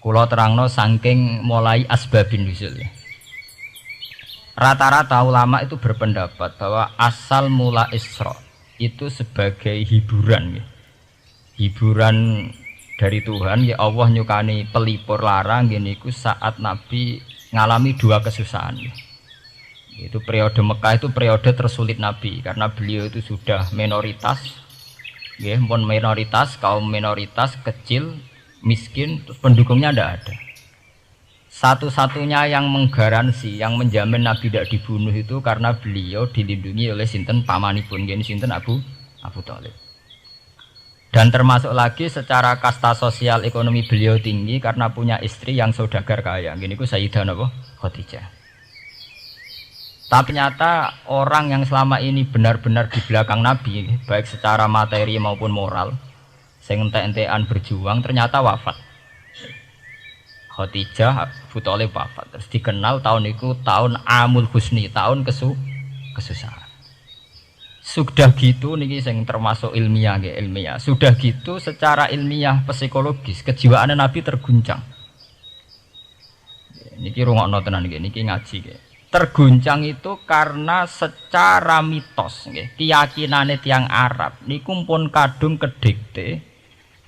Kula terangno saking mulai asbabun nuzul. Rata-rata ulama itu berpendapat bahwa asal mula Isra itu sebagai hiburan ya. Hiburan dari Tuhan ya, Allah nyukani pelipur larang gini ku saat Nabi ngalami dua kesusahan ya. Itu periode Mekah itu periode tersulit Nabi karena beliau itu sudah minoritas ya, kaum minoritas kecil, miskin, terus pendukungnya tidak ada. Satu-satunya yang menggaransi, yang menjamin Nabi tidak dibunuh itu karena beliau dilindungi oleh sinten pamanipun, gini sinten Abu Thalib. Dan termasuk lagi secara kasta sosial ekonomi beliau tinggi karena punya istri yang saudagar kaya. Gini ku Sayyidah Khadijah. Tapi ternyata orang yang selama ini benar-benar di belakang Nabi, baik secara materi maupun moral, sing entek-entekan berjuang, ternyata wafat. Khadijah Abu Thalib wafat. Terus dikenal tahun itu tahun Amul Husni, tahun kesusahan. Sudah gitu niki sing termasuk ilmiah nggih, ilmiah. Sudah gitu secara ilmiah psikologis kejiwaan Nabi terguncang. Niki rungokno tenan nggih, niki ngaji nggih. Terguncang itu karena secara mitos nggih, keyakinane tiyang Arab niku pun kadung kedikte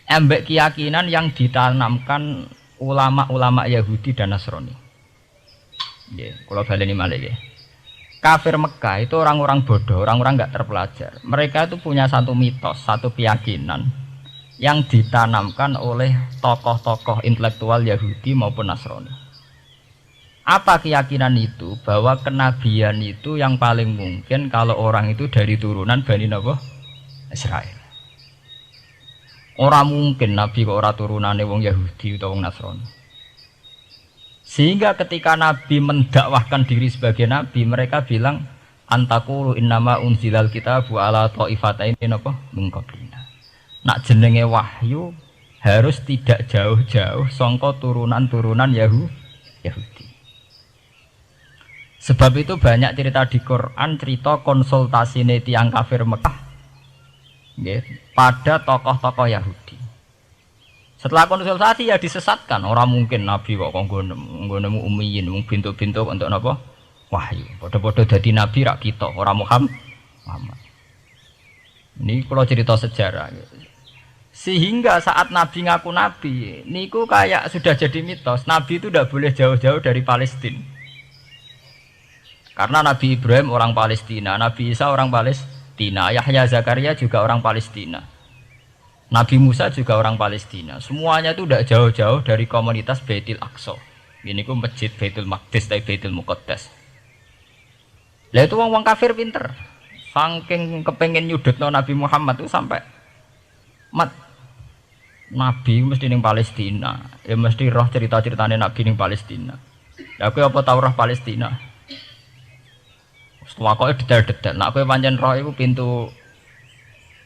embek keyakinan yang ditanamkan ulama-ulama Yahudi dan Nasrani. Nggih, kula baleni malih nggih. Kafir Mekah itu orang-orang bodoh, orang-orang nggak terpelajar. Mereka itu punya satu mitos, satu keyakinan yang ditanamkan oleh tokoh-tokoh intelektual Yahudi maupun Nasrani. Apa keyakinan itu? Bahwa kenabian itu yang paling mungkin kalau orang itu dari turunan Bani Israel. Orang mungkin Nabi kok ora turunane wong Yahudi atau wong Nasrani. Sehingga ketika Nabi mendakwahkan diri sebagai Nabi, mereka bilang antakulu innama unzilal kitabu ala ta'ifataini min qablina. Nak jenenge wahyu harus tidak jauh-jauh sangka turunan-turunan Yahudi. Sebab itu banyak cerita di Quran, cerita konsultasine tiyang kafir Mekah nggih pada tokoh-tokoh Yahudi. Setelah konsultasi ya disesatkan. Orang mungkin Nabi kok nemu ummiyin, mung bintuk-bintuk untuk napa? Wahyu. Padha-padha dadi nabi rak kita, ora Muhammad. Ini kalau cerita sejarah. Sehingga saat Nabi ngaku Nabi, niku kayak sudah jadi mitos. Nabi itu tidak boleh jauh-jauh dari Palestina. Karena Nabi Ibrahim orang Palestina, Nabi Isa orang Palestina, Yahya Zakaria juga orang Palestina. Nabi Musa juga orang Palestina. Semuanya itu tidak jauh-jauh dari komunitas Baitul Aqsa. Ini ku masjid Baitul Maqdis atau Baitul Muqaddas. Lah itu wong kafir pinter. Saking kepengen nyudutno Nabi Muhammad itu sampai Nabi mesti ning Palestina. Ya mesti roh cerita-ceritane Nabi ning Palestina. Lah kowe apa tau roh Palestina? Setelah kok detail-detail. Nek kowe pancen roh iku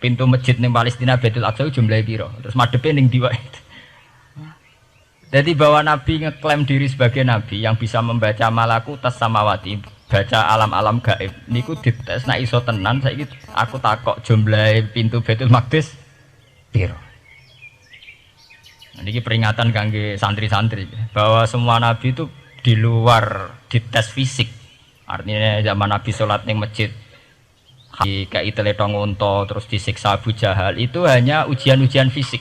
pintu masjid ning Palestina Baitul Aqsa jumlahe piro? Terus madhepe ning ndi wae. Jadi bahwa Nabi ngeklaim diri sebagai Nabi yang bisa membaca malakutas samawati, baca alam-alam gaib. Niku dites nek iso tenan saiki aku takok jumlahe pintu Baitul Maqdis piro. Niki peringatan kangge santri-santri bahwa semua Nabi itu di luar dites fisik. Artinya zaman Nabi sholat ning masjid kayak teletong unta terus disiksa Abu Jahal itu hanya ujian-ujian fisik.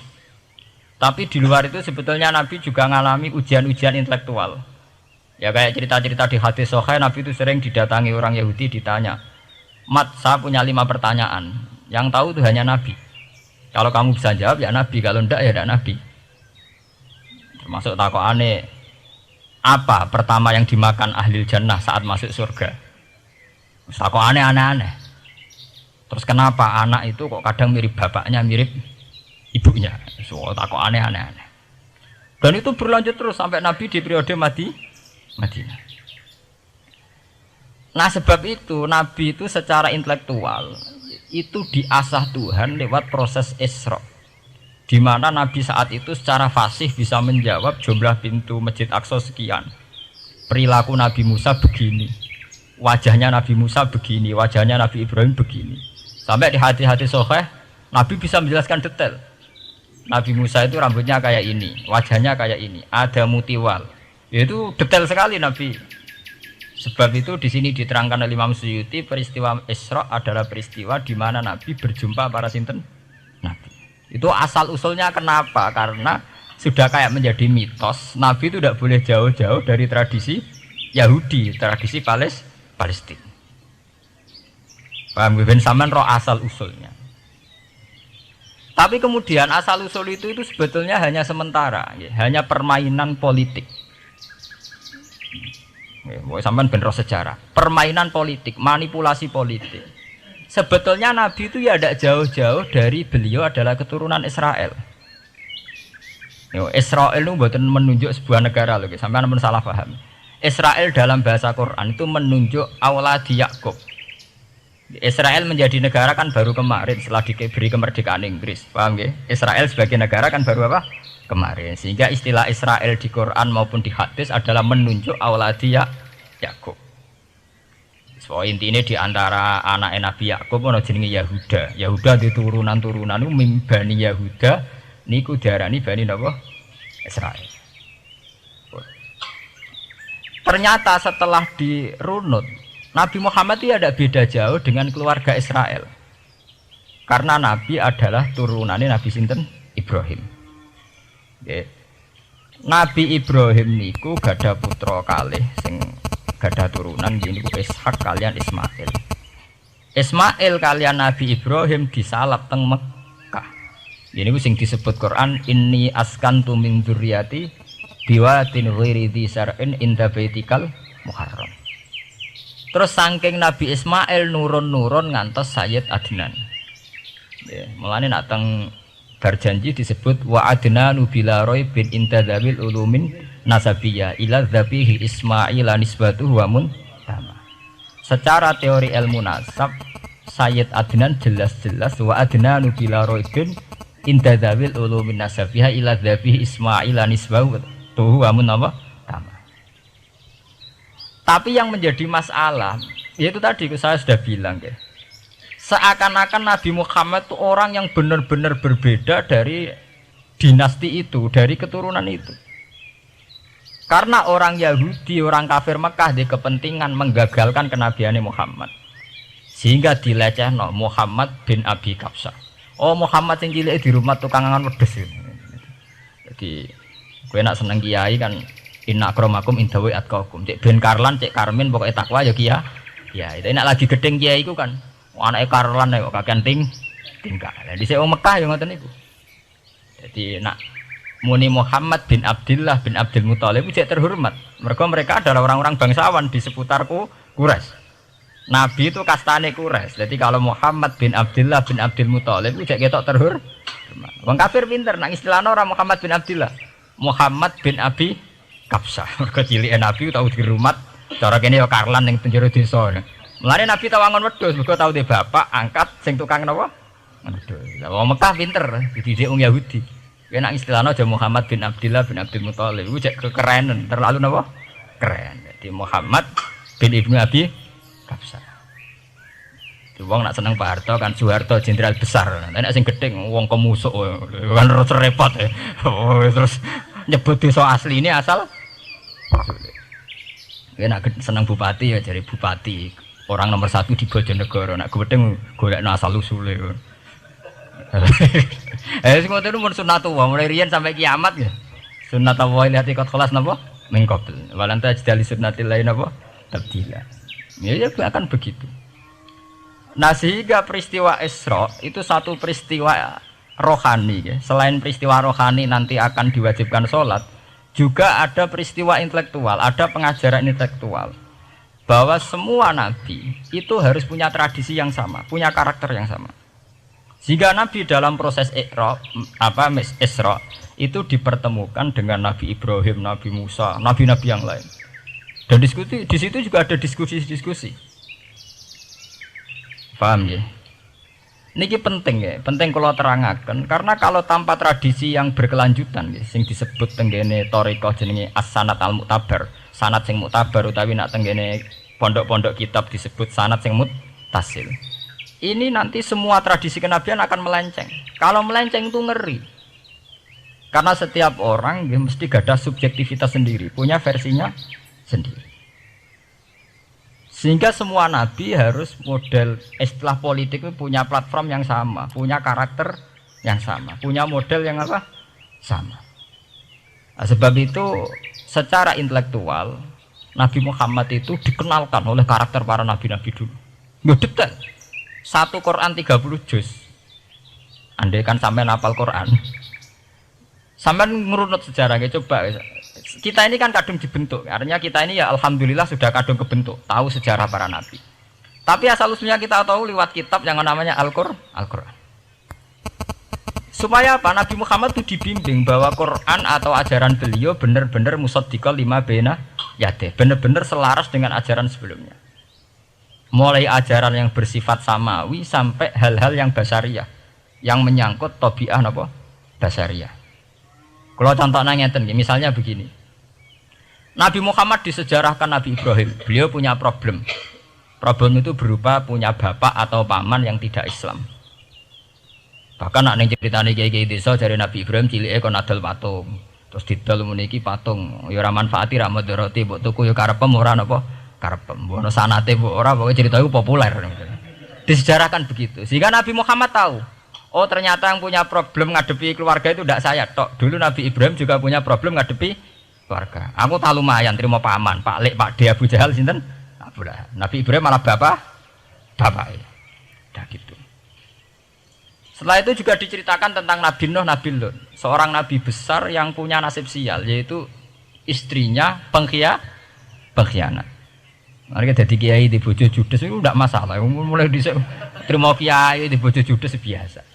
Tapi di luar itu sebetulnya Nabi juga mengalami ujian-ujian intelektual. Ya kayak cerita-cerita di hadis Sahih, Nabi itu sering didatangi orang Yahudi ditanya, "Mat, saya punya 5 pertanyaan. Yang tahu itu hanya Nabi. Kalau kamu bisa jawab ya Nabi, kalau enggak ya tidak Nabi." Termasuk takokane, apa pertama yang dimakan ahli jannah saat masuk surga? Takokane aneh-aneh. Terus kenapa anak itu kok kadang mirip bapaknya, mirip ibunya? Soal takut aneh-aneh. Dan itu berlanjut terus sampai Nabi di periode Madinah. Nah sebab itu Nabi itu secara intelektual itu diasah Tuhan lewat proses Isra. Di mana Nabi saat itu secara fasih bisa menjawab jumlah pintu Masjid Aqsa sekian. Perilaku Nabi Musa begini. Wajahnya Nabi Musa begini, wajahnya Nabi Ibrahim begini. Sampai di hati-hati Sahih, Nabi bisa menjelaskan detail. Nabi Musa itu rambutnya kayak ini, wajahnya kayak ini, ada mutiwal. Itu detail sekali Nabi. Sebab itu di sini diterangkan oleh Imam Suyuti, peristiwa Isra adalah peristiwa di mana Nabi berjumpa para sinten Nabi. Itu asal usulnya kenapa? Karena sudah kayak menjadi mitos. Nabi itu tidak boleh jauh-jauh dari tradisi Yahudi, tradisi Palestina. Paham ben sampean roh asal usulnya. Tapi kemudian asal usul itu sebetulnya hanya sementara, ya, hanya permainan politik. Sampean ben roh sejarah, permainan politik, manipulasi politik. Sebetulnya Nabi itu ya tidak jauh-jauh dari beliau adalah keturunan Israel. Israel itu bukan menunjuk sebuah negara loh, sampean pun salah paham. Israel dalam bahasa Quran itu menunjuk auladi Yakub. Israel menjadi negara kan baru kemarin setelah diberi kemerdekaan Inggris, paham ya? Israel sebagai negara kan baru apa? Kemarin. Sehingga istilah Israel di Quran maupun di hadis adalah menunjuk auladi Yakub. So intinya di antara anak Nabi Yakub ono jenenge Yahuda. Yahuda di turunan-turunan itu Bani Yahuda niku diarani Bani napa? Israel. Ternyata setelah dirunut Nabi Muhammad itu ada beda jauh dengan keluarga Israel. Karena Nabi adalah turunannya Nabi sinten Ibrahim. Okay. Nabi Ibrahim niku gada putra kalih sing gada turunan niku Ishak kalian Ismail. Ismail kalian Nabi Ibrahim disalap teng Mekah. Ini sing disebut Quran inni askantu min dzurriyyati biwatin ghairi dzi sar'in inda baitikal muharram. Terus saking Nabi Ismail nurun-nurun ngantos Sayyid Adnan. Ya, mulane nak teng berjanji disebut wa adnanu bila bin intadzabil ulumin nasabiyya ila dzabihi Ismail nisbatuhu wa muntama. Secara teori ilmu nasab Sayyid Adnan jelas-jelas wa adnanu bila bin intadzabil ulumin nasabiyya ila dzabihi Ismail nisbatuhu wa muntama. Tapi yang menjadi masalah, yaitu tadi saya sudah bilang ya, seakan-akan Nabi Muhammad itu orang yang benar-benar berbeda dari dinasti itu, dari keturunan itu. Karena orang Yahudi, orang kafir Mekah di kepentingan menggagalkan kenabiannya Muhammad, sehingga dilecehno Muhammad bin Abi Kabsah. Oh Muhammad yang cilik di rumah tukang angan wedes. Jadi, gue nak seneng kiai kan. Inna akramakum indawi atqakum. Cek Ben Karlan, cek Karmin pokoknya takwa ya kia. Ya, itu enak lagi gedeng kiai iku kan. Anake Karlan kok kakean tingkah. Lah dhisik wong Mekah ya ngoten niku. Jadi nak muni Muhammad bin Abdullah bin Abdul Muthalib cek terhormat. Mereka adalah orang-orang bangsawan di seputarku Quraisy. Nabi itu kastane Quraisy. Jadi kalau Muhammad bin Abdullah bin Abdul Muthalib cek ketok terhormat. Wong kafir pinter nang istilahna ora Muhammad bin Abdullah. Muhammad bin Abi Kabsah, mergo cilike Nabi tau dirumat, cara kene ya Karlan ning penjara desa. Mulane Nabi tau angon wedhus, mergo tau de bapak angkat sing tukang napa? Wedhus. Lah wong Mekah pinter, dididik wong Yahudi. Yen nak istilahna aja Muhammad bin Abdullah bin Abdul Muthalib, iku cek kekerenan, terlalu napa? Keren. Jadi Muhammad bin Ibnu Abi Kabsah. Wong nak seneng Pak Harto kan Soeharto jenderal besar. Nek sing gedeng wong kemusuk kan repot ya. Oh, terus nyebut desa asli ini asal nak seneng bupati ya jadi bupati orang nomor 1 di Bojonegoro nak gedeng golekno asal usule. Sing ngoten mun sunatullah mulai riyen sampai kiamat ya. Sunatullah lati kot kelas napa? Mengkobel. Walanta jidali sunnatil lain napa? Tabdila. Ya akan begitu. Nah sehingga peristiwa Isra itu satu peristiwa rohani ya. Selain peristiwa rohani nanti akan diwajibkan sholat, juga ada peristiwa intelektual, ada pengajaran intelektual bahwa semua nabi itu harus punya tradisi yang sama, punya karakter yang sama. Sehingga nabi dalam proses Isra itu dipertemukan dengan Nabi Ibrahim, Nabi Musa, nabi-nabi yang lain. Dan diskusi di situ juga ada diskusi-diskusi. Paham ya? Niki penting ya, penting kalau terangaken karena kalau tanpa tradisi yang berkelanjutan ya, sing disebut tenggene thariqah jenenge as-sanad al-mu'tabar, sanad sing mu'tabar utawi nak tenggene pondok-pondok kitab disebut sanad sing muttasil. Ini nanti semua tradisi kenabian akan melenceng. Kalau melenceng itu ngeri. Karena setiap orang mesti gada subjektivitas sendiri, punya versinya sendiri. Sehingga semua nabi harus model istilah politik itu punya platform yang sama, punya karakter yang sama, punya model yang apa? Sama. Nah, sebab itu secara intelektual Nabi Muhammad itu dikenalkan oleh karakter para nabi-nabi dulu. Nggak detail. Satu Quran 30 juz. Andai kan sampai hafal Quran. Sampai ngurunut sejarahnya coba. Kita ini kan kadung dibentuk. Artinya kita ini ya alhamdulillah sudah kadung kebentuk, tahu sejarah para nabi. Tapi asal usulnya kita tahu lewat kitab yang namanya Al-Qur'an. Supaya apa? Nabi Muhammad itu dibimbing bahwa Quran atau ajaran beliau benar-benar musaddiqal lima baina yadeh, benar-benar selaras dengan ajaran sebelumnya. Mulai ajaran yang bersifat samawi sampai hal-hal yang basariyah, yang menyangkut tabiah apa? Basariyah. Kalau contohnya ngeten, misalnya begini. Nabi Muhammad disejarahkan Nabi Ibrahim, beliau punya problem. Problem itu berupa punya bapak atau paman yang tidak Islam. Bahkan nak ning ceritane kiai-kiai desa dari Nabi Ibrahim cilike kon adol patung. Terus didol meniki patung, ya ora manfaati ra mudarati, mbok tuku ya karepem ora napa karepem. Mbok ono sanate mbok ora, pokoke cerita iku populer. Disejarahkan begitu. Sehingga Nabi Muhammad tahu, oh ternyata yang punya problem ngadepi keluarga itu tidak saya tok. Dulu Nabi Ibrahim juga punya problem ngadepi keluarga. Aku tak lumayan terima paman, Pak Lek, Pak De, Abu Jahal sinten? Abu Lahab. Nabi Ibrahim malah bapaknya. Dah gitu. Setelah itu juga diceritakan tentang Nabi Nuh, Nabi Lut, seorang nabi besar yang punya nasib sial, yaitu istrinya pengkhianat. Mereka jadi kiai di bojo judes itu tidak masalah. Mulai terima kiai di bojo judes biasa.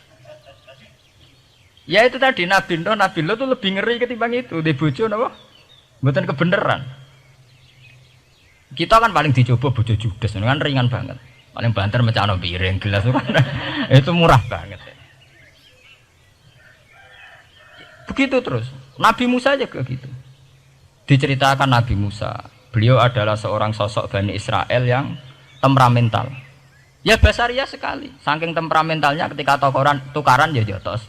Ya itu tadi Nabi Nuh, Nabi Lut itu lebih ngeri ketimbang itu di bojo apa? Bukan kebenaran. Kita kan paling dicoba bojo judes, kan ringan banget. Paling banter mecano piring gelas itu murah banget. Begitu terus. Nabi Musa juga gitu. Diceritakan Nabi Musa, beliau adalah seorang sosok Bani Israel yang temperamental. Ya basariah sekali. Saking temperamentalnya ketika tukaran ya jotos.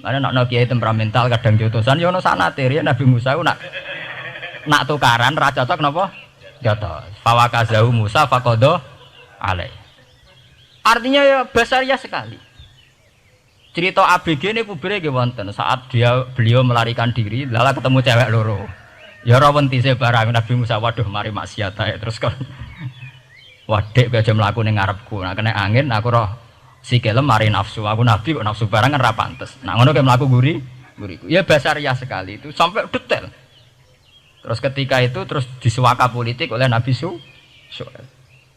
Mana nak kiai temperamental kadang jotosan. Yono sanate ya Nabi Musa nak tukaran ra cocok napa? Jotos. Fawakazahu Musa faqada alai. Artinya ya basariah sekali. Cerita ABG ini pubere nggih wonten saat beliau melarikan diri lala ketemu cewek loro. Ya ora wentise barang Nabi Musa, waduh mari maksiat ae terus kon. Wadek aja mlaku ning ngarepku. Nah kena angin aku roh sikilem mari nafsu. Aku nabi kok nafsu barang kan ra pantes. Nah ngono ke mlaku guriku. Ya basariah sekali itu sampai detail. Terus ketika itu terus disuaka politik oleh Nabi Syuaib.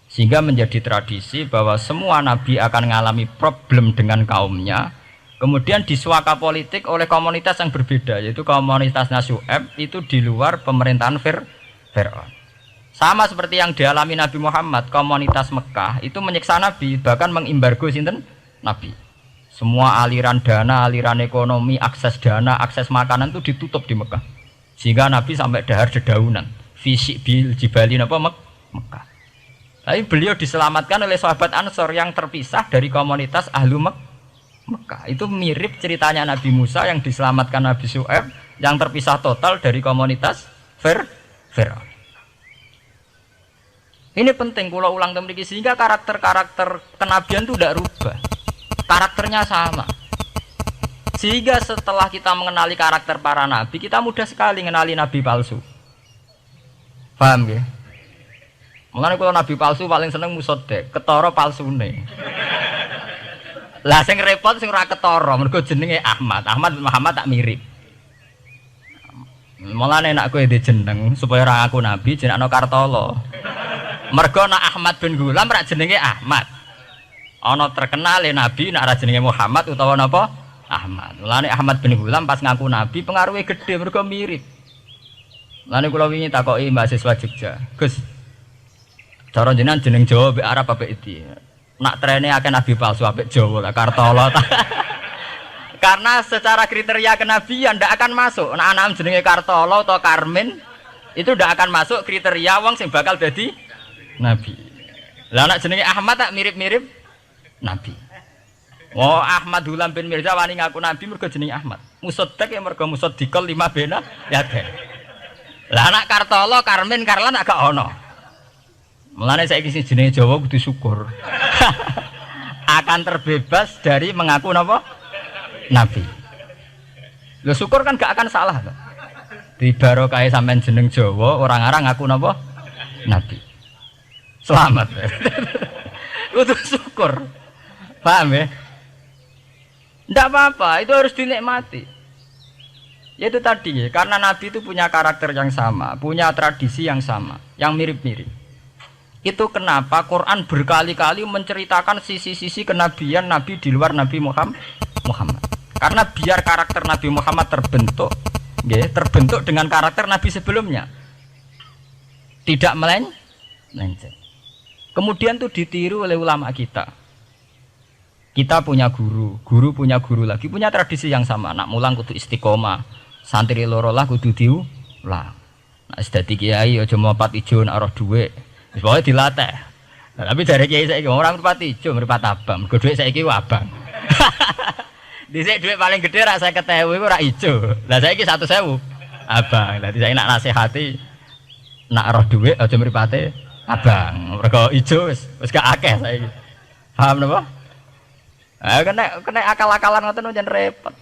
Sehingga menjadi tradisi bahwa semua nabi akan mengalami problem dengan kaumnya. Kemudian disuaka politik oleh komunitas yang berbeda, yaitu komunitas Syuaib itu di luar pemerintahan Fir'aun. Sama seperti yang dialami Nabi Muhammad, komunitas Mekah itu menyiksa Nabi, bahkan mengimbargo sinten Nabi. Semua aliran dana, aliran ekonomi, akses dana, akses makanan itu ditutup di Mekah. Sehingga Nabi sampai dahar dedaunan, fisik bil jibali napa Mekah. Tapi beliau diselamatkan oleh sahabat Ansor yang terpisah dari komunitas Ahlu Mekah. Itu mirip ceritanya Nabi Musa yang diselamatkan Nabi Syuaib yang terpisah total dari komunitas Fir'aun. Ini penting kalau ulang temriki sehingga karakter-karakter kenabian itu tidak rubah. Karakternya sama. Sehingga setelah kita mengenali karakter para nabi, kita mudah sekali mengenali nabi palsu. Paham ya? Mengenai kalau nabi palsu paling seneng musodek, ketara palsune. Lah sing repot sing ora ketara, mergo jenenge Ahmad. Ahmad Muhammad tak mirip. Mulane nek kowe jeneng supaya ora aku nabi jenengno Kartolo. Mergo nek Ahmad bin Gulam rak jenenge Ahmad. Ana terkenal nabi nek ora jenenge Muhammad utawa napa? Ahmad. Mulane Ahmad bin Gulam pas ngaku nabi pengaruhe gede mergo mirip. Mulane kula wingi takoki mahasiswa Jogja, Gus. Cara jenengan jeneng Jawa mbek Arab apa iki? Nak trene akeh nabi palsu apik Jawa lah Kartolo. Karena secara kriteria kenabian ndak akan masuk. Nek anak jenenge Kartolo atau Karmin itu ndak akan masuk kriteria wong sing bakal dadi nabi. Lah anak jenenge Ahmad tak mirip-mirip nabi. Oh Ahmad Hulam bin Mirza wani ngaku nabi mergo jenenge Ahmad. Musaddiq ya mergo musaddiqal lima bena ya teh. Lah anak Kartolo, Karmin, Karlan agak ono. Mulane saiki sing jenenge Jawa kudu syukur. Akan terbebas dari mengaku napa? Nabi. Lho syukur kan gak akan salah to. Di barokah sampean jeneng Jawa, orang-orang ngaku napa? Nabi. Selamat. Kudu syukur. Paham ya? Tidak apa-apa, itu harus dinikmati. Ya itu tadi ya, karena Nabi itu punya karakter yang sama, punya tradisi yang sama, yang mirip-mirip. Itu kenapa Quran berkali-kali menceritakan sisi-sisi kenabian Nabi di luar Nabi Muhammad. Karena biar karakter Nabi Muhammad terbentuk, ya, terbentuk dengan karakter Nabi sebelumnya. Tidak melenceng. Kemudian itu ditiru oleh ulama kita. Kita punya guru punya guru lagi, punya tradisi yang sama. Nak mulang kudu istiqomah, santri loro lah kudu diulang. Nak sedadi kiai aja mripat ijo nak roh dhuwit. Wis pokoke dilatih. Nah, tapi dari kiai saiki orang mripat ijo, mripat abang. Mergo dhuwit saiki abang. Dhisik dhuwit paling gedhe rak 50.000 iku rak ijo. Lah saiki 100.000 abang. Dadi saiki nak nasihati nak roh dhuwit aja mripate abang. Mergo ijo wis gak akeh saiki. Paham napa? Kena akal-akalan ngoten jan repot.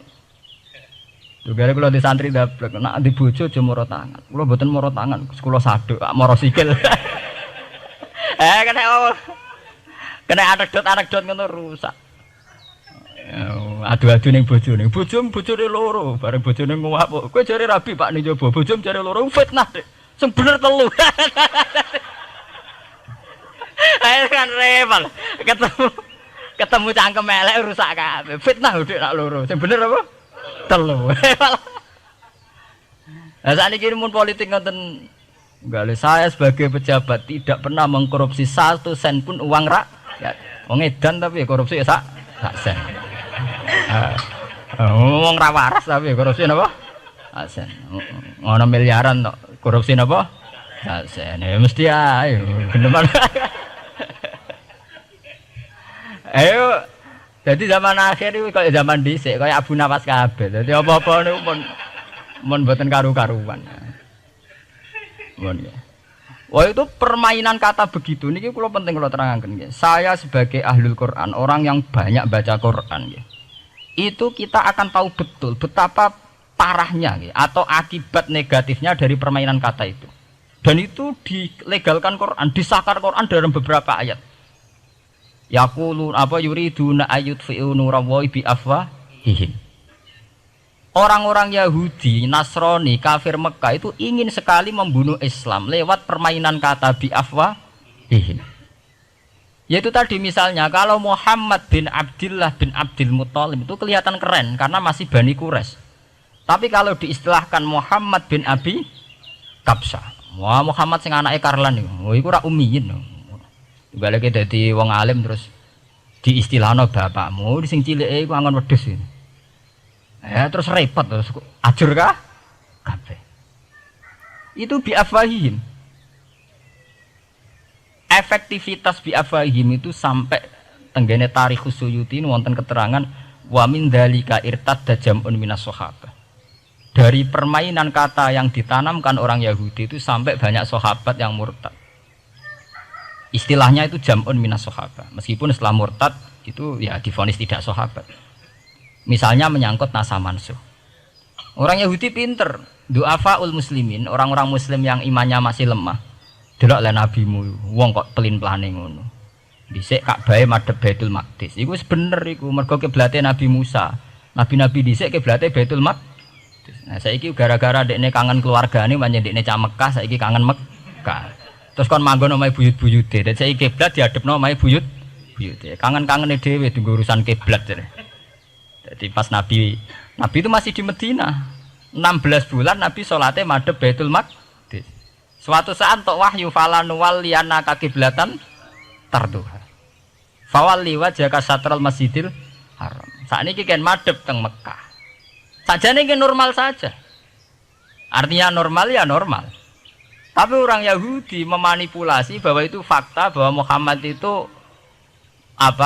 Tugare kula di santri dablek, nek di bojo aja moro tangan. Kula mboten moro tangan, kula saduk, moro sikil. Kena anekdot ngono rusak. Adu-adu ning bojone. Bojone loro, bareng bojone nguap. Kowe jare rabi Pak ning jaba, bojom jare loro fitnah, Dik. Sing bener telu. Ayo kan repot. Ketemu cangkem elek rusak kabeh. Fitnah udah nak loro. Sing bener apa? Telu. Lah sakniki mun politik ngoten nggale saya sebagai pejabat tidak pernah mengkorupsi 1 sen pun uang rakyat. Wong edan tapi korupsi ya sak sen. Wong ra waras tapi korupsi napa? Sak sen. Ngono miliaran tok. Korupsi napa? Sak sen. Ya mesti ae. Geneman. Ayo, jadi zaman akhir itu kayak zaman dhisik, kayak Abu Nawas kabeh. Jadi apa-apa niku mun mboten karu-karuan. Mun ya. Wah itu permainan kata begitu niki kula penting kula terangaken nggih. Saya sebagai ahlul Quran, orang yang banyak baca Quran nggih. Itu kita akan tahu betul betapa parahnya nggih atau akibat negatifnya dari permainan kata itu. Dan itu dilegalkan Quran, disahkan Quran dalam beberapa ayat. Yaqulu apa yuriduna ayutfi'u nurallahi bi afwahihim. Orang-orang Yahudi, Nasrani, kafir Mekah itu ingin sekali membunuh Islam lewat permainan kata bi afwahihim. Yaitu tadi misalnya kalau Muhammad bin Abdullah bin Abdul Muthalib itu kelihatan keren karena masih Bani Quraisy. Tapi kalau diistilahkan Muhammad bin Abi Kabsah, wah Muhammad sing anake Karlan niku, iku ora ummiyin. Balik dadi wong alim terus diistilahno bapakmu sing cilike iku angon wedhus. Ya terus repot terus ajur kah? Kabeh. Itu biafahim. Efektivitas biafahim itu sampai tenggene Tarikhus Suyuti wonten keterangan wa min dzalika irtadda jam'un minas sahabah. Dari permainan kata yang ditanamkan orang Yahudi itu sampai banyak sahabat yang murtad. Istilahnya itu jam'un minas sahabah. Meskipun setelah murtad itu ya divonis tidak sahabat. Misalnya menyangkut nasa mansuh. Orang Yahudi pinter, du'afaul muslimin, orang-orang muslim yang imannya masih lemah. Delok le nabimu, wong kok pelin-pelane ngono. Dhisik Ka'bah madhep Baitul Maqdis. Iku wis bener iku, mergo kiblate Nabi Musa. Nabi-nabi dhisik kiblate Baitul Maqdis. Nah, saiki gara-gara dekne kangen keluargane manjen dekne cah Mekah, saiki kangen Mekah. Terus kon manggon omahe buyut-buyute. Dan saiki kiblat diadepno omahe buyut-buyute. Kangen-kangene dhewe tunggu urusan kiblat jare. Jadi pas Nabi itu masih di Medina. 16 bulan Nabi salate madhep Baitul Maqdis. Suatu saat tok wahyu falan walliyana kiblatan tarduha. Fawalli wajhaka satral Masjidil Haram. Sakniki kan madhep teng Mekah. Sajane iki normal saja. Artinya normal ya normal. Tapi orang Yahudi memanipulasi bahwa itu fakta bahwa Muhammad itu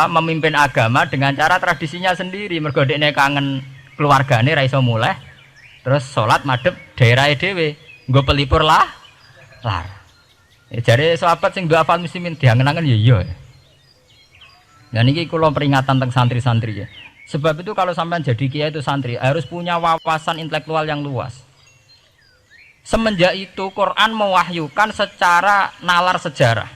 memimpin agama dengan cara tradisinya sendiri. Mergo dekne kangen keluargane ra iso muleh. Terus salat madhep daerahe dhewe, nggo pelipur lar. Ya jare sahabat sing do hafal muslimin diangen-angen ya iya. Nah niki kula peringatan tentang santri-santri ya. Sebab itu kalau sampean jadi kiai itu santri harus punya wawasan intelektual yang luas. Semenjak itu Quran mewahyukan secara nalar sejarah.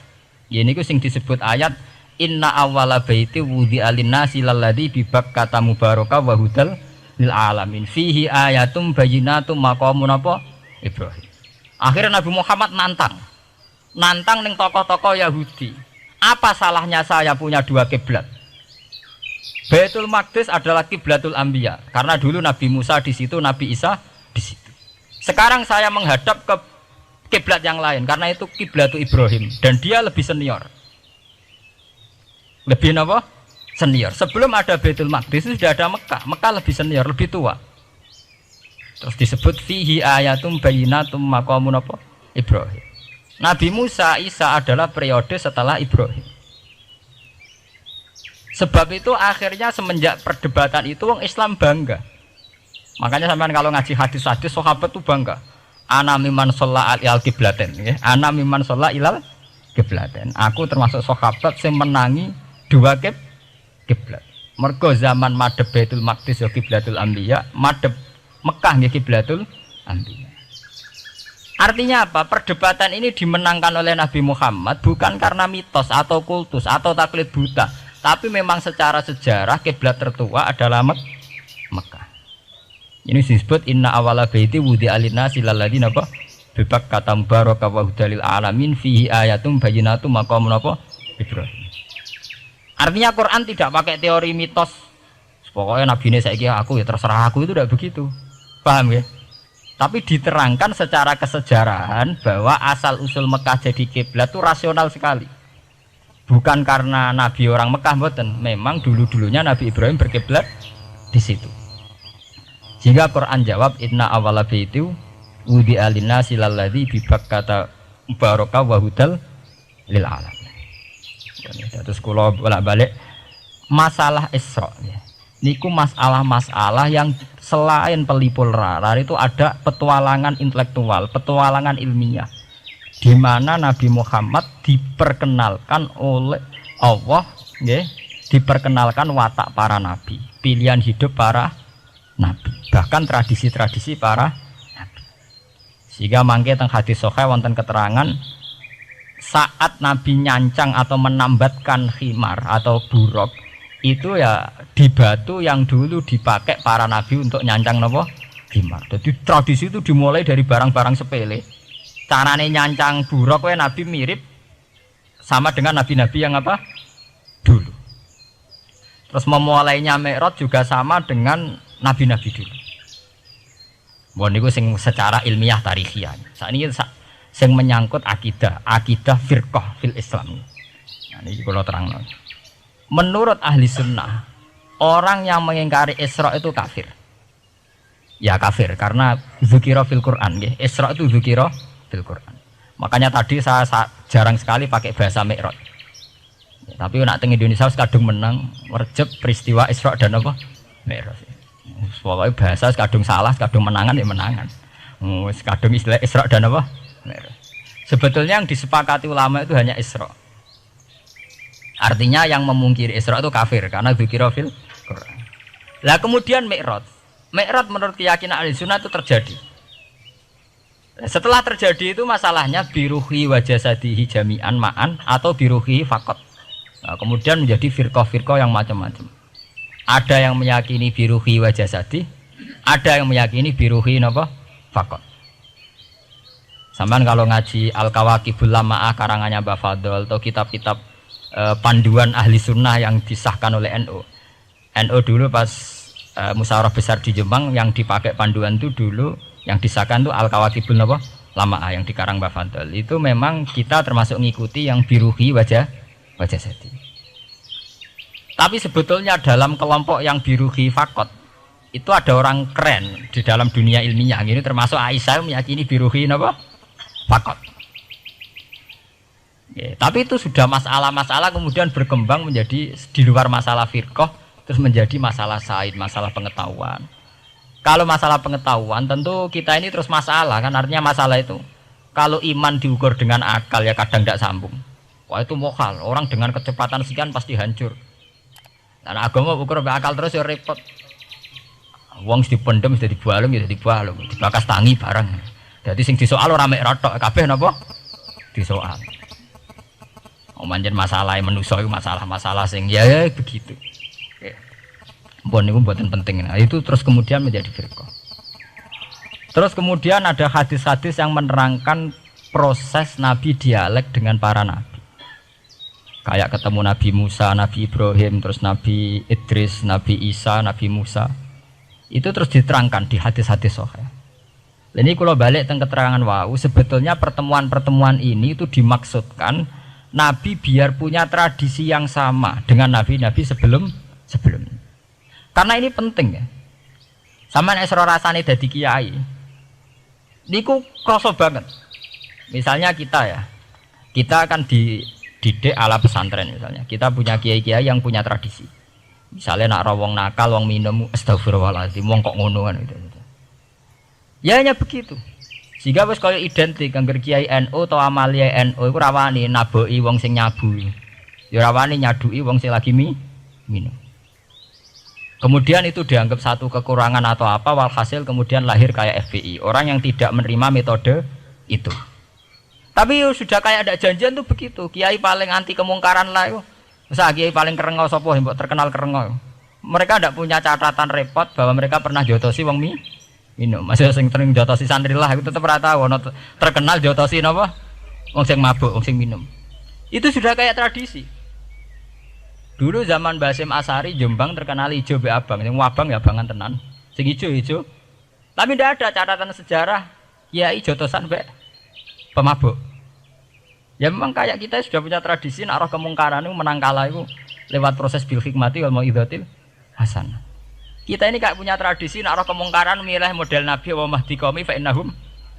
Ya niku sing disebut ayat inna awwala baiti wudi'a lin-nasi lalladzi bi Bakkata mubaraka wa hudal lil alamin fihi ayatum bayyinatum maqamun apa Ibrahim. Akhirnya Nabi Muhammad nantang ning tokoh-tokoh Yahudi. Apa salahnya saya punya dua kiblat? Baitul Maqdis adalah kiblatul anbiya karena dulu Nabi Musa di situ, Nabi Isa di situ. Sekarang saya menghadap ke kiblat yang lain karena itu kiblatul Ibrahim dan dia lebih senior. Lebih apa? Senior. Sebelum ada Baitul Maqdis sudah ada Mekah. Mekah lebih senior, lebih tua. Terus disebut fihi ayatum bayyinatum maqamun apa? Ibrahim. Nabi Musa, Isa adalah periode setelah Ibrahim. Sebab itu akhirnya semenjak perdebatan itu orang Islam bangga. Makanya sampean kalau ngaji hadis-hadis sahabat itu bangga. Ana mimman sholla al qiblaten, ya. Ana mimman sholla ilal qiblaten. Aku termasuk sahabat yang menangi dua kiblat. Mergo zaman madhep Baitul Maqdis ya kiblatul anbiya, madhep Mekah nggih kiblatul anbiya. Artinya apa? Perdebatan ini dimenangkan oleh Nabi Muhammad bukan karena mitos atau kultus atau taklid buta, tapi memang secara sejarah kiblat tertua adalah Mekah. Ini disebut inna awala baiti wudi'a lin-nasi lalladzi napa bi Bakkata mubaraka wa hudalil alamin fihi ayatum bayyinatum maqamun apa Ibrahim. Artinya Quran tidak pakai teori mitos. Pokoknya Nabi ini saiki aku ya terserah aku, itu tidak begitu. Paham ya? Tapi diterangkan secara kesejarahan bahwa asal usul Mekah jadi kiblat itu rasional sekali. Bukan karena Nabi orang Mekah mboten, memang dulu-dulunya Nabi Ibrahim berkiblat di situ. Sehingga Quran jawab inna awwala baiti wudi'a lin-nasi lalladzi bi Bakkata mubaraka wa hudal lil alamin. Terus kula bolak-balik masalah Isra ya. Niku masalah-masalah yang selain pelipur rar itu ada petualangan intelektual, petualangan ilmiah, di mana Nabi Muhammad diperkenalkan oleh Allah, ya, diperkenalkan watak para nabi, pilihan hidup para nabi, bahkan tradisi-tradisi para nabi. Sehingga mangke teng hadis sahih wonten keterangan saat Nabi nyancang atau menambatkan khimar atau buruk itu ya di batu yang dulu dipakai para nabi untuk nyancang nopo khimar. Jadi tradisi itu dimulai dari barang-barang sepele. Carane nyancang buruk we nabi mirip sama dengan nabi-nabi yang apa dulu. Terus memulainya Mi'raj juga sama dengan nabi-nabi dulu. Bon niku sing secara ilmiah tarikhiyah. Saat ini sing menyangkut akidah firqah fil Islam. Nah niki kula terangno. Menurut ahli sunnah, orang yang mengingkari Isra itu kafir. Ya kafir, karena dzikra fil Quran. Isra itu dzikra fil Quran. Makanya tadi saya jarang sekali pakai bahasa Mi'raj. Tapi nak teng Indonesia kadung menang, merjep peristiwa Isra dan apa? Mi'raj. Pokoknya bahasa kadung salah, kadung menangan ya menangan. Kadung istilah Isra dan apa? Mi'raj. Sebetulnya yang disepakati ulama itu hanya Isra. Artinya yang memungkiri Isra itu kafir karena dzikra fil Quran. Lah kemudian Mi'raj menurut keyakinan ahli sunnah itu terjadi. Setelah terjadi itu masalahnya biruhi wa jasadihi jami'an ma'an atau biruhi faqat. Nah, kemudian menjadi firqah-firqah yang macam-macam. Ada yang meyakini biruhi wa jasadi, ada yang meyakini biruhi napa faqat. Sampeyan kalau ngaji Al-Kawakibul Lama'ah karangannya Mbah Fadl atau kitab-kitab panduan ahli sunnah yang disahkan oleh NU. NU dulu pas musyawarah besar di Jemang yang dipakai panduan itu dulu yang disahkan itu Al-Kawakibul Lama'ah yang dikarang Mbah Fadl. Itu memang kita termasuk ngikuti yang biruhi wajah seti. Tapi sebetulnya dalam kelompok yang biruhi fakot itu ada orang keren di dalam dunia ilmiah. Ini termasuk Aisyah meyakini biruhi fakot. Oke, tapi itu sudah masalah-masalah kemudian berkembang menjadi di luar masalah firqah terus menjadi masalah said, masalah pengetahuan. Kalau masalah pengetahuan tentu kita ini terus masalah kan, artinya masalah itu kalau iman diukur dengan akal ya kadang tidak sambung. Wah itu mokal, orang dengan kecepatan sekian pasti hancur. Dan agama ukur akal terus ya repot. Wong dipendem sudah dibualung ya dibualung, dibakas tangi barang. Jadi sing disoal ora mek rotok kabeh napa? Disoal. Manjen masalah manusia itu masalah-masalah sing ya begitu. Mbon niku mboten penting. Nah, itu terus kemudian menjadi firqah. Terus kemudian ada hadis-hadis yang menerangkan proses Nabi dialek dengan para nabi. Kayak ketemu Nabi Musa, Nabi Ibrahim, terus Nabi Idris, Nabi Isa, Nabi Musa. Itu terus diterangkan di hadis-hadis sahih. Ini kalau balik tentang keterangan wau, sebetulnya pertemuan-pertemuan ini itu dimaksudkan Nabi biar punya tradisi yang sama dengan nabi-nabi sebelumnya. Karena ini penting ya. Sama nek sira rasane dadi kiai. Niku kroso banget. Misalnya kita ya. Kita akan dididik ala pesantren misalnya. Kita punya kiai-kiai yang punya tradisi. Misalnya nak rawong nakal, wong minum astagfirullahaladzim, wong kok ngono kan gitu. Ya hanya begitu. Sehingga wis kaya identik angger kiai NU atau amalia NU iku rawani naboki wong sing nyabu. Ya rawani nyaduki wong sing lagi minum. Kemudian itu dianggap satu kekurangan atau apa, walhasil kemudian lahir kayak FPI, orang yang tidak menerima metode itu. Tapi sudah kayak ada janjian tuh begitu. Kiai paling anti kemungkaran lah itu. Masa kiai paling kerengo sapa mbok terkenal kerengo. Mereka tidak punya catatan repot bahwa mereka pernah jotosi wong minum. Masih sing sering jotosi santri lah itu tetep ora tahu terkenal jotosi napa? Wong sing mabuk, wong sing minum. Itu sudah kayak tradisi. Dulu zaman Basim Asari Jombang terkenal ijo be abang, yang wabang ya abangan tenan. Sing ijo. Tapi tidak ada catatan sejarah kiai jotosan be pemabuk. Ya memang kayak kita sudah punya tradisi nak roh kemungkaran itu menang kalah itu lewat proses bil hikmati wal mau'izatil hasanah. Kita ini kayak punya tradisi nak roh kemungkaran milih model Nabi wa mahdi qaumi fa innahum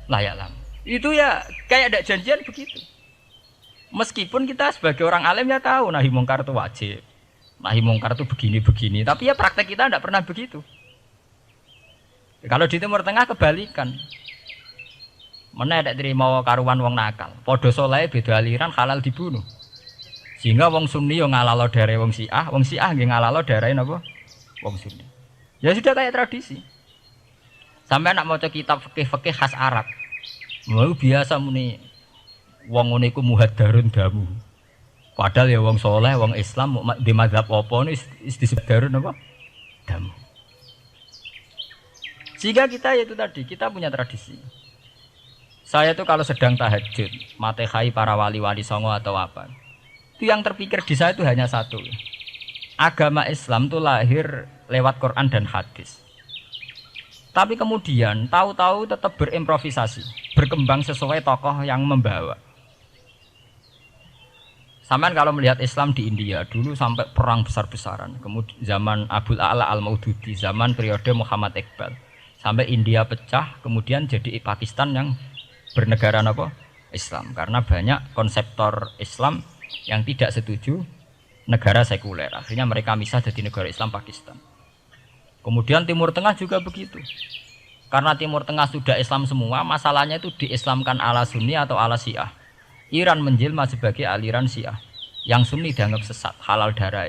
la ya'lam. Itu ya kayak ada janjian begitu. Meskipun kita sebagai orang alim ya tahu nahi mungkar itu wajib. Nahi mungkar itu begini-begini, tapi ya praktek kita tidak pernah begitu. Kalau di Timur Tengah kebalikan. Mana ada terima karuan wong nakal. Podo soleh beda aliran halal dibunuh. Sehingga wong Sunni yo ngalalo darah wong Syiah nggih ngalalo darah napa? Wong Sunni. Ya sudah kayak tradisi. Sampai nak maca kitab fikih-fikih khas Arab. Mau biasa muni wong ngene iku muhaddarun damu. Padahal ya wong soleh, wong Islam di mazhab apa ini disebut darun apa? Damu. Sehingga kita itu tadi, kita punya tradisi. Saya tuh kalau sedang tahajud, matehai para wali-wali songo atau apa, itu yang terpikir di saya itu hanya satu. Agama Islam itu lahir lewat Quran dan hadis. Tapi kemudian tahu-tahu tetap berimprovisasi, berkembang sesuai tokoh yang membawa. Sampai kalau melihat Islam di India dulu sampai perang besar-besaran, kemudian zaman Abul A'la Al-Maududi, zaman periode Muhammad Iqbal, sampai India pecah, kemudian jadi Pakistan yang bernegara apa? Islam, karena banyak konseptor Islam yang tidak setuju negara sekuler. Akhirnya mereka misah jadi negara Islam Pakistan. Kemudian Timur Tengah juga begitu. Karena Timur Tengah sudah Islam semua, masalahnya itu diislamkan ala Sunni atau ala Syiah. Iran menjelma sebagai aliran Syiah. Yang Sunni dianggap sesat, halal darah.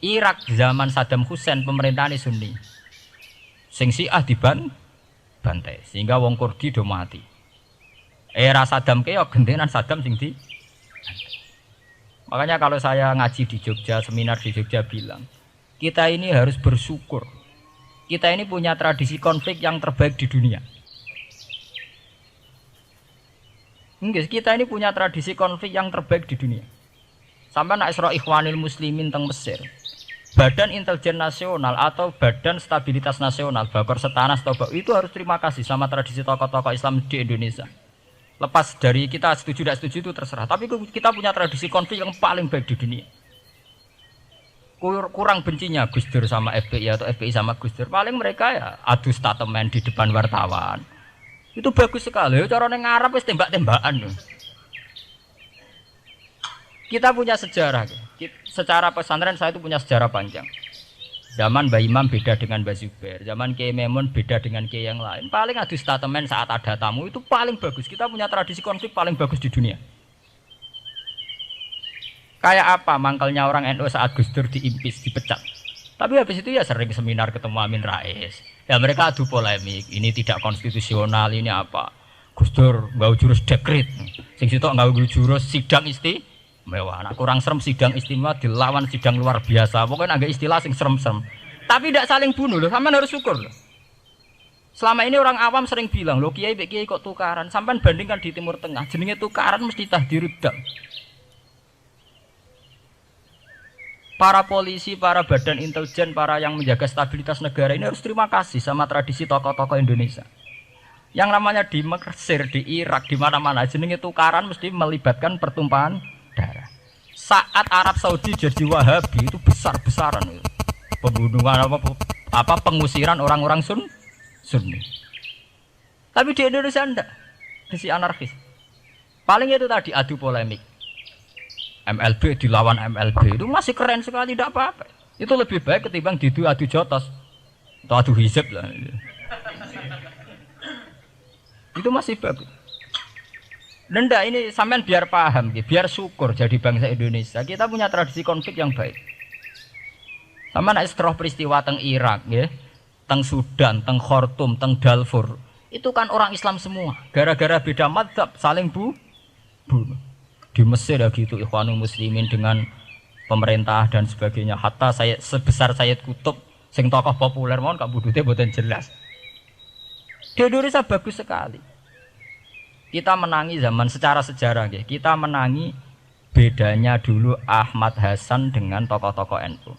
Irak zaman Saddam Hussein pemerintahan Sunni. Sing Syiah dibantai sehingga wong Kurdi do mati. Era Saddam keyo gentenan Saddam sing di. Makanya kalau saya ngaji di Jogja, seminar di Jogja bilang, kita ini harus bersyukur. Kita ini punya tradisi konflik yang terbaik di dunia. Enggak, kita ini punya tradisi konflik yang terbaik di dunia. Sampai nak Isra Ikhwanil Muslimin teng Mesir. Badan Intelijen Nasional atau Badan Stabilitas Nasional, Bakor Setanas itu harus terima kasih sama tradisi tokoh-tokoh Islam di Indonesia. Lepas dari kita setuju tidak setuju itu terserah, tapi kita punya tradisi konflik yang paling baik di dunia. Kurang bencinya Gus Dur sama FPI atau FPI sama Gus Dur, paling mereka ya adu statement di depan wartawan. Itu bagus sekali, cara nang Arab wis tembak-tembakan. Kita punya sejarah. Secara pesantren saya itu punya sejarah panjang. Zaman Mbah Imam beda dengan Mbah Zubair, zaman Kiai Memun beda dengan Kiai yang lain. Paling adu statement saat ada tamu itu paling bagus. Kita punya tradisi konflik paling bagus di dunia. Kayak apa mangkalnya orang NU saat Gus Dur diimpis, dipecat. Tapi habis itu ya sering seminar ketemu Amin Rais. Ya mereka adu polemik, ini tidak konstitusional, ini apa. Gus Dur nggak jurus dekret. Sing sitok nggak jurus sidang mewah, nak kurang serem sidang istimewa dilawan sidang luar biasa. Pokoknya agak istilah sing serem-serem. Tapi tidak saling bunuh loh, sampean harus syukur loh. Selama ini orang awam sering bilang, loh kiai kok tukaran. Sampean bandingkan di Timur Tengah, jenenge tukaran mesti tahdirudam. Para polisi, para badan intelijen, para yang menjaga stabilitas negara ini harus terima kasih sama tradisi tokoh-tokoh Indonesia. Yang namanya di Mesir, di Irak, di mana-mana jenenge tukaran mesti melibatkan pertumpahan darah. Saat Arab Saudi jadi Wahabi itu besar-besaran itu. Pembunuhan apa pengusiran orang-orang Sunni. Tapi di Indonesia enggak. Di anarkis. Paling itu tadi adu polemik. MLB dilawan MLB itu masih keren sekali, tidak apa-apa. Itu lebih baik ketimbang adu jotos atau adu hizib lah. Itu masih bagus. Nenda ini sampean biar paham, biar syukur jadi bangsa Indonesia. Kita punya tradisi konflik yang baik. Sama nak setelah peristiwa teng Irak, ya, teng Sudan, teng Khartoum, teng Darfur, itu kan orang Islam semua. Gara-gara beda mazhab saling bunuh. Di Mesir ya gitu, Ikhwanul Muslimin dengan pemerintah dan sebagainya. Hatta saya sebesar Sayyid Qutb, sing tokoh populer mohon kak budutnya boten jelas. Di Indonesia bagus sekali. Kita menangi zaman secara sejarah, ya. Kita menangi bedanya dulu Ahmad Hasan dengan tokoh-tokoh NU.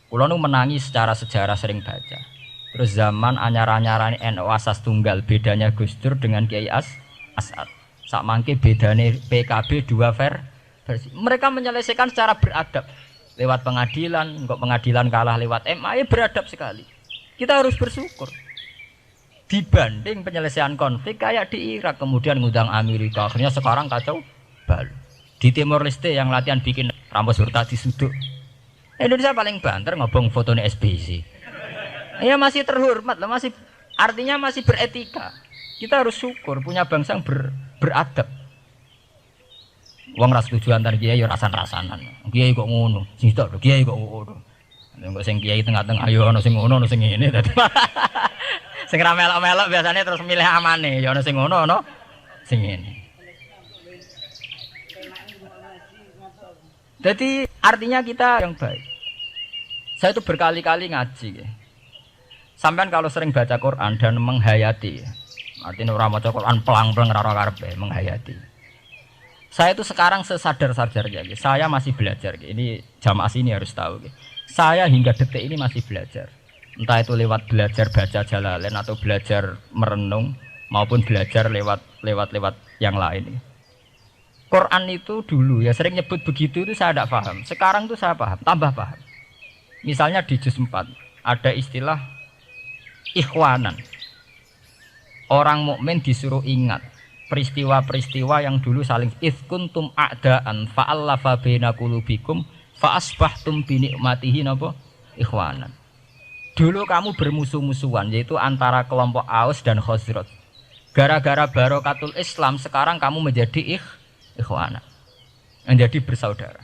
Kulo nu menangi secara sejarah sering baca. Terus zaman anyar-anyaran NU asas tunggal, bedanya Gus Dur dengan Kiai As'ad. Sak mangke bedane PKB dua versi. Mereka menyelesaikan secara beradab. Lewat pengadilan, kok pengadilan kalah lewat MA, beradab sekali. Kita harus bersyukur. Dibanding penyelesaian konflik kayak di Irak kemudian ngundang Amerika, akhirnya sekarang kacau balau. Di Timor Leste yang latihan bikin Ramos Hurta disuduk, Indonesia paling banter ngobong fotonya SBC. Ya masih terhormat lah, masih artinya masih beretika. Kita harus syukur punya bangsa yang beradab. Wong ras setuju antar kiai yo rasan-rasanan. Kiai kok ngono, sing tok kiai kok ngono. Nek sing kiai tengah-tengah ayo ono sing ngono, ono sing ngene dadi. Sing ra melok-melok biasanya terus milih amane, ya ono sing ngono, ono sing ngene. Jadi artinya kita yang baik. Saya itu berkali-kali ngaji ya. Sampean kalau sering baca Quran dan menghayati, artinya ora maca Quran pelang-pelang ora karepe, menghayati. Saya itu sekarang sesadar-sadarnya, saya masih belajar. Ini jamaah sini harus tahu. Saya hingga detik ini masih belajar. Entah itu lewat belajar baca Jalalain atau belajar merenung maupun belajar lewat yang lain. Quran itu dulu ya sering nyebut begitu itu saya tidak paham. Sekarang itu saya paham, tambah paham. Misalnya di juz 4 ada istilah ikhwanan. Orang mukmin disuruh ingat peristiwa-peristiwa yang dulu saling kuntum a'daan fa'allafa baina qulubikum fa asbahtum bi nikmatihi napa ikhwanan. Dulu kamu bermusuh-musuhan, yaitu antara kelompok Aus dan Khazraj. Gara-gara barokatul Islam, sekarang kamu menjadi ikhwana, menjadi bersaudara.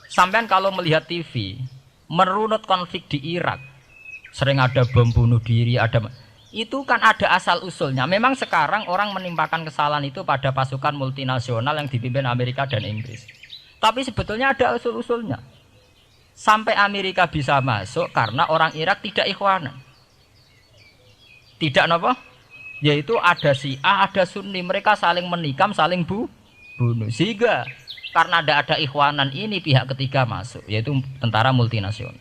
Sampean kalau melihat TV, merunut konflik di Irak, sering ada bom bunuh diri, itu kan ada asal-usulnya. Memang sekarang orang menimpakan kesalahan itu pada pasukan multinasional yang dipimpin Amerika dan Inggris. Tapi sebetulnya ada usul-usulnya. Sampai Amerika bisa masuk karena orang Irak tidak ikhwanan. Tidak apa? Yaitu ada Syiah, ada Sunni, mereka saling menikam, saling bunuh. Sehingga karena ada ikhwanan ini pihak ketiga masuk, yaitu tentara multinasional.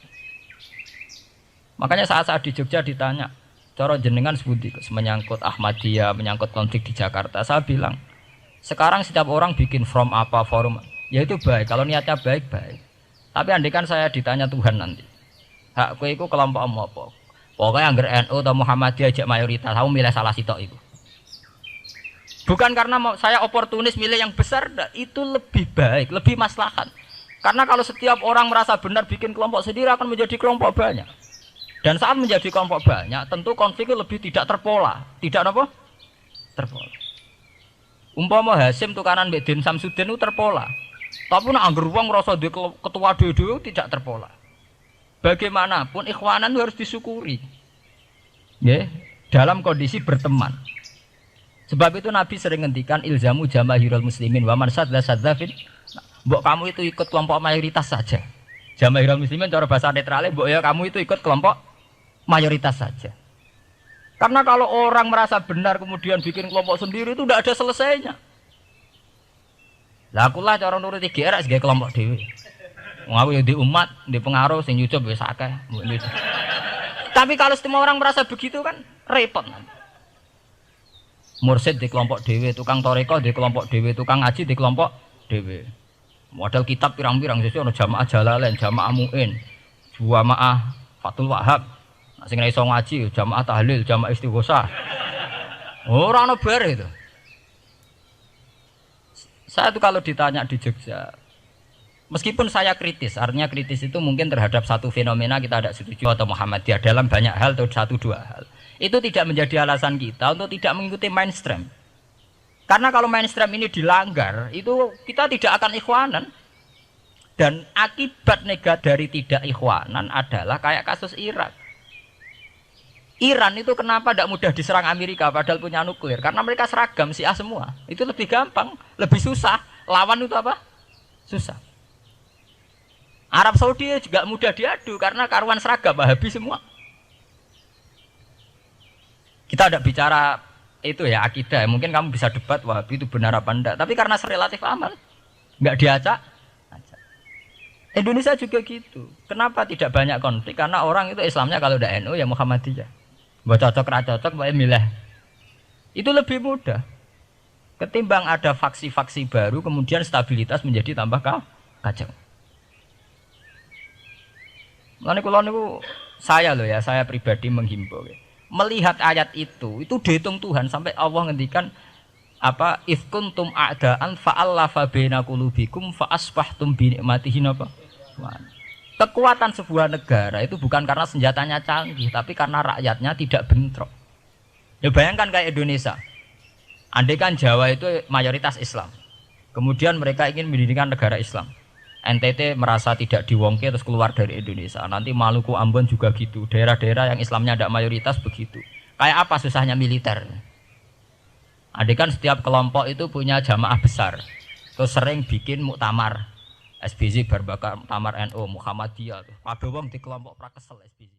Makanya saat di Jogja ditanya, cara jenengan sebuti menyangkut Ahmadiyah, menyangkut konflik di Jakarta, saya bilang, sekarang setiap orang bikin from apa forum, yaitu baik, kalau niatnya baik-baik. Tapi andaikan saya ditanya Tuhan nanti, hak kowe iku kelompok apa? Pokoknya angger NU atau Muhammadiyah ajak mayoritas, kamu milih salah sitok itu. Bukan karena mau saya oportunis milih yang besar, itu lebih baik, lebih maslahat. Karena kalau setiap orang merasa benar bikin kelompok sendiri akan menjadi kelompok banyak. Dan saat menjadi kelompok banyak, tentu konfliknya lebih tidak terpola. Tidak apa? Terpola. Umpama Hasim tukaran mbek Den Samsudin itu terpola. Tapi nek angger wong ngrasa duwe ketua dhewe tidak terpola. Bagaimanapun ikhwanan itu harus disyukuri. Nggih, dalam kondisi berteman. Sebab itu Nabi sering ngendikan ilzamu jamaahirul muslimin wa man sadza sadzafin. Mbok kamu itu ikut kelompok mayoritas saja. Jamaahirul muslimin cara bahasa netralnya mbok ya kamu itu ikut kelompok mayoritas saja. Karena kalau orang merasa benar kemudian bikin kelompok sendiri itu tidak ada selesainya. Lah akulah cara nuruti GR sebagai kelompok dhewe. Wong aku ya di umat, di pengaruh sing nyucup wis akeh. Tapi kalau semua orang merasa begitu kan repot. Mursid di kelompok dhewe, tukang toreko di kelompok dhewe, tukang ngaji di kelompok dhewe. Model kitab pirang-pirang sesuk ana jamaah Jalalain, jamaah Muin, jamaah Fathul Wahhab. Nek sing ora iso ngaji jamaah tahlil, jamaah istighosah. Ora ana bar itu. Saya tuh kalau ditanya di Jogja, meskipun saya kritis, artinya kritis itu mungkin terhadap satu fenomena kita tidak setuju atau Muhammadiyah dalam banyak hal atau satu dua hal. Itu tidak menjadi alasan kita untuk tidak mengikuti mainstream. Karena kalau mainstream ini dilanggar, itu kita tidak akan ikhwanan. Dan akibat negatif dari tidak ikhwanan adalah kayak kasus Irak. Iran itu kenapa tidak mudah diserang Amerika padahal punya nuklir? Karena mereka seragam Syiah semua. Itu lebih gampang, lebih susah. Lawan itu apa? Susah. Arab Saudi juga mudah diadu karena karuan seragam Wahabi semua. Kita tidak bicara itu ya akidah. Mungkin kamu bisa debat Wahabi itu benar apa enggak. Tapi karena relatif aman, nggak diacak. Indonesia juga gitu. Kenapa tidak banyak konflik? Karena orang itu Islamnya kalau udah NU ya Muhammadiyah. Buat cocok cocok, boleh milih. Itu lebih mudah. Ketimbang ada faksi-faksi baru, kemudian stabilitas menjadi tambah kacau. Lalu kalau saya loh ya, saya pribadi menghimbau. Ya. Melihat ayat itu dihitung Tuhan sampai Allah ngendikan apa ifkuntum a'daan fa'allafa baina qulubikum fa asbahtum bi ni'matihi apa? Kekuatan sebuah negara itu bukan karena senjatanya canggih, tapi karena rakyatnya tidak bentrok. Ya bayangkan kayak Indonesia. Andai kan Jawa itu mayoritas Islam. Kemudian mereka ingin mendirikan negara Islam. NTT merasa tidak diwongke terus keluar dari Indonesia. Nanti Maluku, Ambon juga gitu. Daerah-daerah yang Islamnya tidak mayoritas begitu. Kayak apa susahnya militer? Andai kan setiap kelompok itu punya jamaah besar. Terus sering bikin muktamar. SBZ berbakar Tamar NU Muhammadiyah tuh. Kabeh wong di kelompok prakesel SBZ.